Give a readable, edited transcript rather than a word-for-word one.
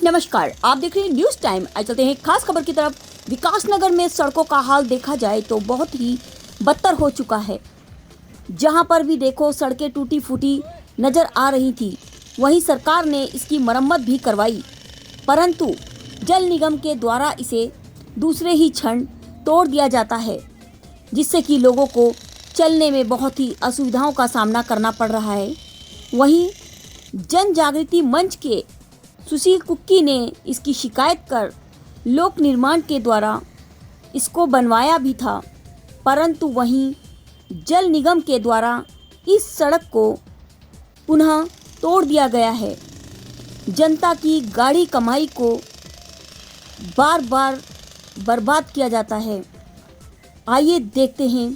नमस्कार, आप देख रहे हैं न्यूज टाइम। आज चलते हैं खास खबर की तरफ। विकासनगर में सड़कों का हाल देखा जाए तो बहुत ही बदतर हो चुका है। जहां पर भी देखो सड़कें टूटी फूटी नजर आ रही थी। वहीं सरकार ने इसकी मरम्मत भी करवाई, परंतु जल निगम के द्वारा इसे दूसरे ही क्षण तोड़ दिया जाता है, जिससे कि लोगों को चलने में बहुत ही असुविधाओं का सामना करना पड़ रहा है। वहीं जन जागृति मंच के सुशील कुक्की ने इसकी शिकायत कर लोक निर्माण के द्वारा इसको बनवाया भी था, परंतु वहीं जल निगम के द्वारा इस सड़क को पुनः तोड़ दिया गया है। जनता की गाड़ी कमाई को बार बार बर्बाद किया जाता है। आइए देखते हैं